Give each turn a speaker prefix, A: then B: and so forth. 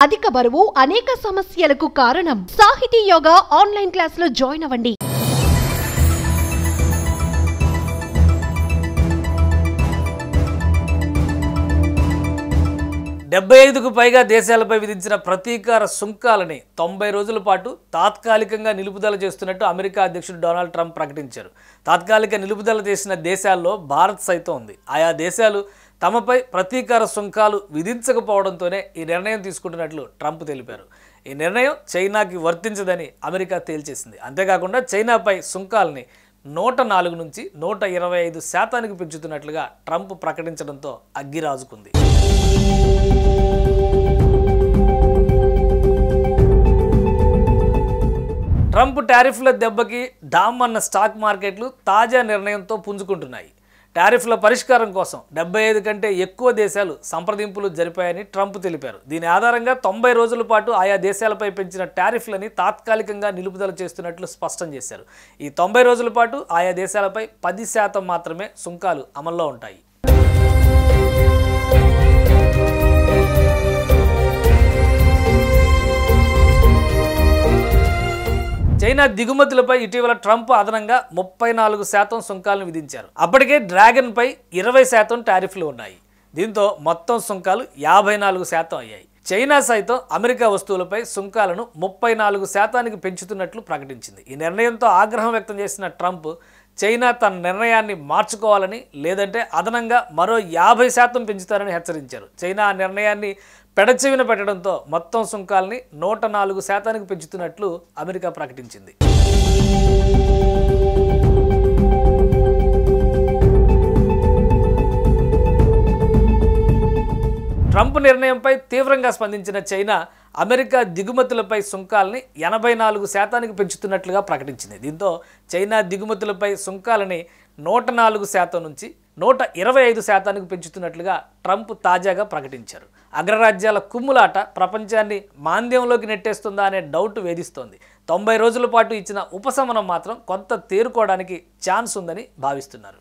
A: అధిక బరువు అనేక సమస్యలకు కారణం. సాహితీ యోగా ఆన్లైన్ క్లాసులో జాయిన్ అవ్వండి.
B: 75కు పైగా దేశాలపై విధించిన ప్రతీకార సుంకాలని 90 రోజుల పాటు తాత్కాలికంగా నిలుపుదల చేస్తున్నట్టు అమెరికా అధ్యక్షుడు డొనాల్డ్ ట్రంప్ ప్రకటించారు. తాత్కాలిక నిలుపుదల చేసిన దేశాల్లో భారత్ సైతం ఉంది. ఆయా దేశాలు తమపై ప్రతీకార సుంకాలు విధించకపోవడంతోనే ఈ నిర్ణయం తీసుకుంటున్నట్లు ట్రంప్ తెలిపారు. ఈ నిర్ణయం చైనాకి వర్తించదని అమెరికా తేల్చేసింది. అంతేకాకుండా చైనాపై సుంకాలని 104 నుంచి 125% పెంచుతున్నట్లుగా ట్రంప్ ప్రకటించడంతో అగ్గిరాజుకుంది. ట్రంప్ టారిఫ్ల దెబ్బకి డామ్ అన్న స్టాక్ మార్కెట్లు తాజా నిర్ణయంతో పుంజుకుంటున్నాయి. టారిఫ్ల పరిష్కారం కోసం 75 కంటే ఎక్కువ దేశాలు సంప్రదింపులు జరిపాయని ట్రంప్ తెలిపారు. దీని ఆధారంగా 90 రోజుల పాటు ఆయా దేశాలపై పెంచిన టారిఫ్లని తాత్కాలికంగా నిలుపుదల చేస్తున్నట్లు స్పష్టం చేశారు. ఈ 90 రోజుల పాటు ఆయా దేశాలపై 10% మాత్రమే సుంకాలు అమల్లో ఉంటాయి. చైనా దిగుమతులపై ఇటీవల ట్రంప్ అదనంగా 34% సుంకాలను విధించారు. అప్పటికే డ్రాగన్ పై 20% టారిఫ్లు ఉన్నాయి. దీంతో మొత్తం సుంకాలు 54% అయ్యాయి. చైనా సైతం అమెరికా వస్తువులపై సుంకాలను 34% పెంచుతున్నట్లు ప్రకటించింది. ఈ నిర్ణయంతో ఆగ్రహం వ్యక్తం చేసిన ట్రంప్ చైనా తన నిర్ణయాన్ని మార్చుకోవాలని, లేదంటే అదనంగా మరో 50% పెంచుతారని హెచ్చరించారు. చైనా ఆ నిర్ణయాన్ని పెడచెవిన పెట్టడంతో మొత్తం సుంకాల్ని 104% పెంచుతున్నట్లు అమెరికా ప్రకటించింది. ట్రంప్ నిర్ణయంపై తీవ్రంగా స్పందించిన చైనా అమెరికా దిగుమతులపై సుంకాలని 84% పెంచుతున్నట్లుగా ప్రకటించింది. దీంతో చైనా దిగుమతులపై సుంకాలని 104% నుంచి 125% పెంచుతున్నట్లుగా ట్రంప్ తాజాగా ప్రకటించారు. అగ్రరాజ్యాల కుమ్ములాట ప్రపంచాన్ని మాంద్యంలోకి నెట్టేస్తుందా అనే డౌట్ వేధిస్తోంది. 90 రోజుల పాటు ఇచ్చిన ఉపశమనం మాత్రం కొంత తేరుకోవడానికి ఛాన్స్ ఉందని భావిస్తున్నారు.